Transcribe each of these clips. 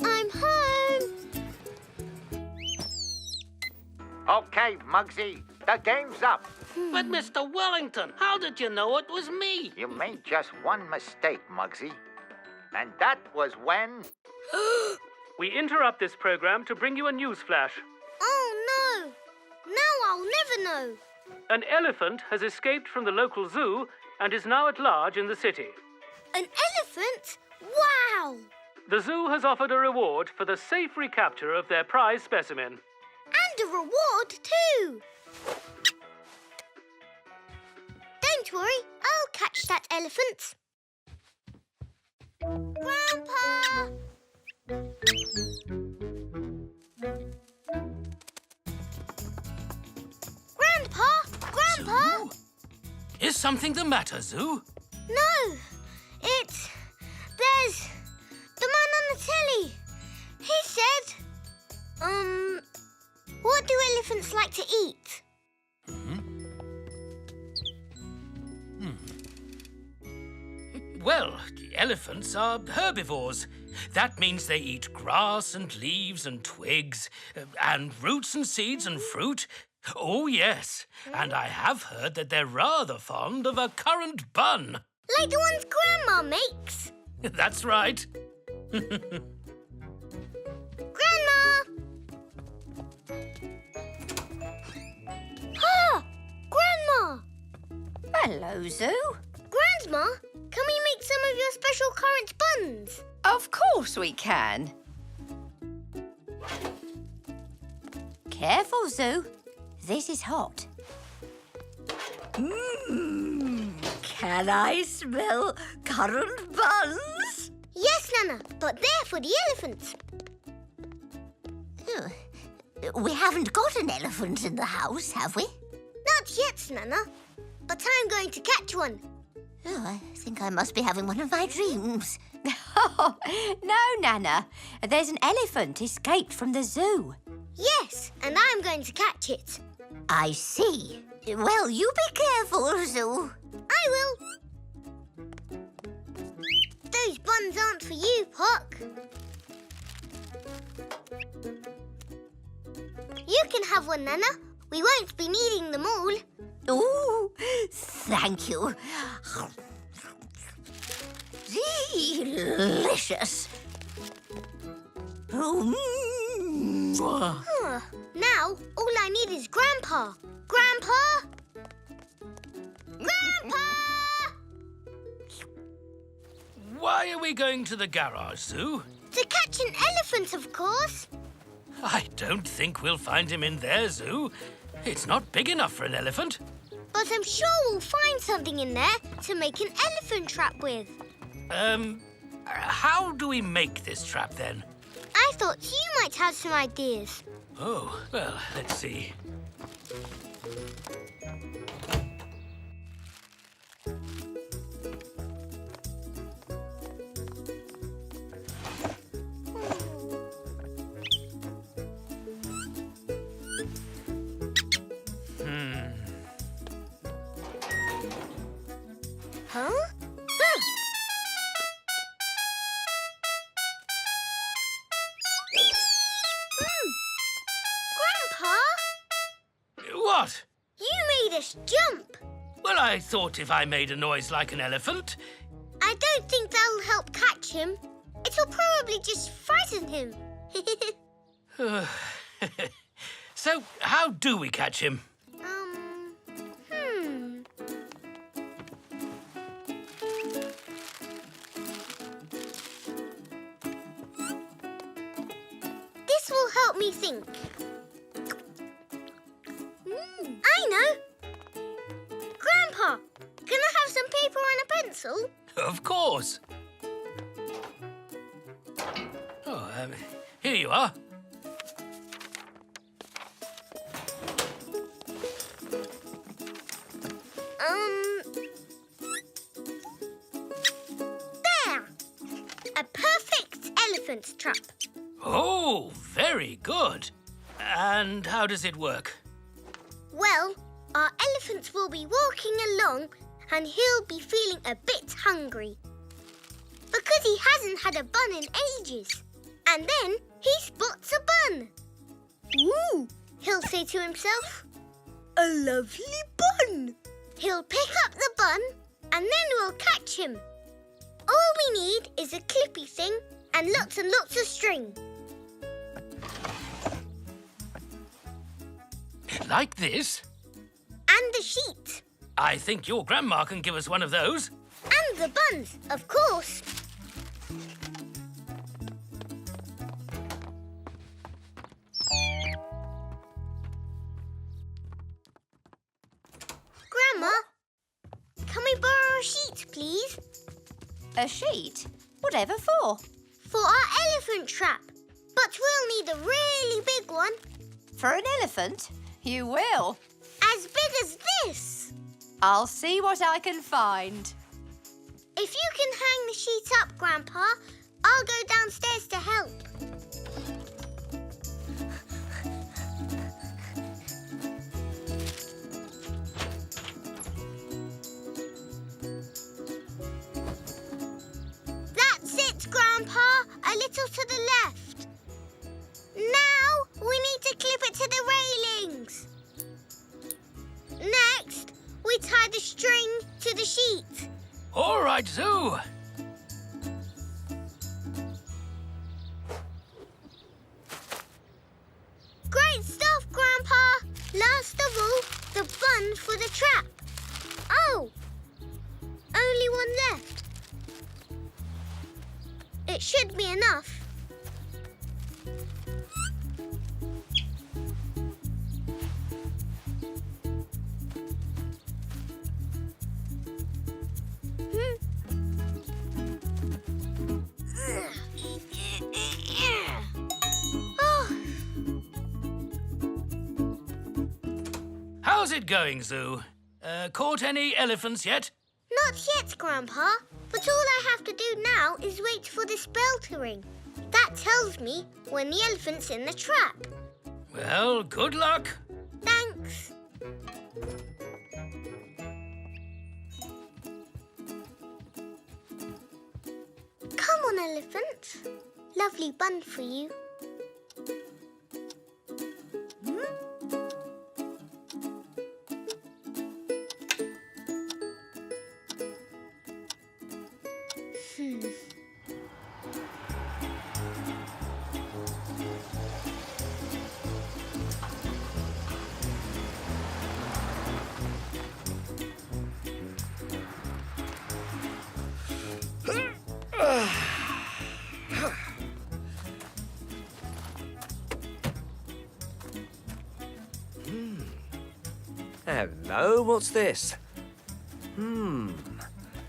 I'm home. Okay, Muggsy, the game's up. But, Mr. Wellington, how did you know it was me? You made just one mistake, Muggsy. And that was when... We interrupt this program to bring you a news flash. Oh, no. Now I'll never know. An elephant has escaped from the local zoo and is now at large in the city. An elephant? Wow! The zoo has offered a reward for the safe recapture of their prize specimen. And a reward, too. Don't worry, I'll catch that elephant. Grandpa! Grandpa! Zoo? Is something the matter, Zoo? No, there's the man on the telly. He said, what do elephants like to eat? Well, elephants are herbivores. That means they eat grass and leaves and twigs and roots and seeds and fruit. Oh, yes. And I have heard that they're rather fond of a currant bun. Like the ones Grandma makes. That's right. Grandma! Ah! Grandma! Hello, Zoo. Grandma, can we make some of your special currant buns? Of course we can. Careful, Zoo. This is hot. Can I smell currant buns? Yes, Nana, but they're for the elephants. We haven't got an elephant in the house, have we? Not yet, Nana, but I'm going to catch one. Oh, I think I must be having one of my dreams. No, Nana. There's an elephant escaped from the zoo. Yes, and I'm going to catch it. I see. Well, you be careful, Zoo. I will. Those buns aren't for you, Puck. You can have one, Nana. We won't be needing them all. Ooh, thank you. Delicious. Now, all I need is Grandpa. Grandpa! Grandpa! Why are we going to the garage, Zoo? To catch an elephant, of course. I don't think we'll find him in there, Zoo. It's not big enough for an elephant. But I'm sure we'll find something in there to make an elephant trap with. How do we make this trap, then? I thought you might have some ideas. Oh, well, let's see. Huh? Grandpa, What? you made us jump. Well, I thought if I made a noise like an elephant... I don't think that'll help catch him. It'll probably just frighten him. So, how do we catch him? This will help me think. I know. Grandpa, can I have some paper and a pencil? Of course. Oh, here you are. There! A perfect elephant trap. Oh, very good. And how does it work? Well, our elephant will be walking along and he'll be feeling a bit hungry. Eddie hasn't had a bun in ages. And then he spots a bun. Ooh, he'll say to himself, a lovely bun. He'll pick up the bun and then we'll catch him. All we need is a clippy thing and lots of string. Like this? And the sheet. I think your grandma can give us one of those. And the buns, of course. Grandma, can we borrow a sheet, please? A sheet? Whatever for? For our elephant trap. But we'll need a really big one. For an elephant? You will. As big as this. I'll see what I can find. If you can hang the sheet up, Grandpa, I'll go downstairs to help. That's it, Grandpa. A little to the left. Now we need to clip it to the railings. Next, we tie the string to the sheet. All right, Zoo. Great stuff, Grandpa. Last of all, the bun for the trap. Oh, only one left. It should be enough. How's it going, Zoo? Caught any elephants yet? Not yet, Grandpa. But all I have to do now is wait for this bell to ring. That tells me when the elephant's in the trap. Well, good luck. Thanks. Come on, elephant. Lovely bun for you. Hello, what's this?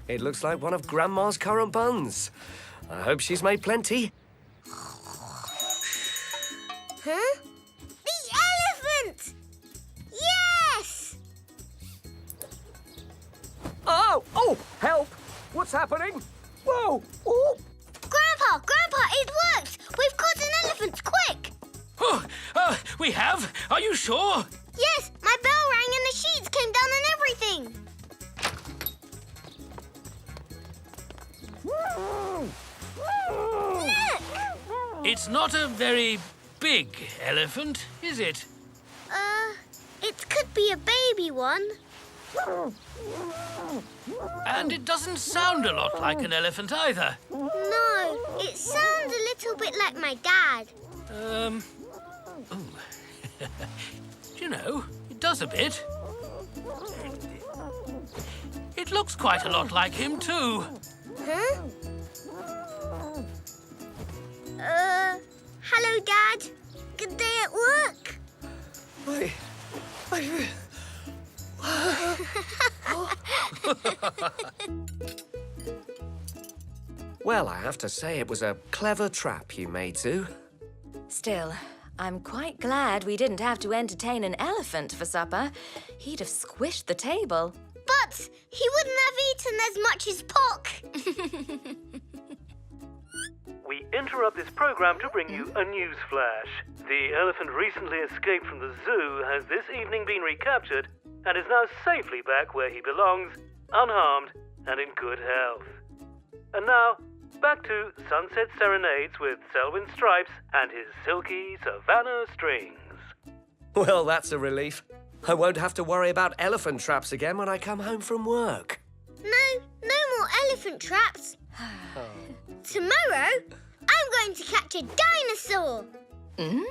It looks like one of Grandma's currant buns. I hope she's made plenty. Huh? The elephant! Yes! Oh, help! What's happening? Whoa! Oh. Grandpa, it worked! We've caught an elephant, quick! Oh, we have? Are you sure? Yes, my bell rang and the sheets came down and everything. It's not a very big elephant, is it? It could be a baby one. And it doesn't sound a lot like an elephant either. No, it sounds a little bit like my dad. Do you know, it does a bit. It looks quite a lot like him, too. Huh? Hello, Dad. Good day at work. Well, I have to say it was a clever trap you made, Zoo. Still, I'm quite glad we didn't have to entertain an elephant for supper. He'd have squished the table. But he wouldn't have eaten as much as Pock. We interrupt this program to bring you a news flash. The elephant recently escaped from the zoo has this evening been recaptured and is now safely back where he belongs, unharmed and in good health. And now, back to Sunset Serenades with Selwyn Stripes and his silky Savannah strings. Well, that's a relief. I won't have to worry about elephant traps again when I come home from work. No more elephant traps. Tomorrow, I'm going to catch a dinosaur. I'm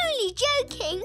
only joking.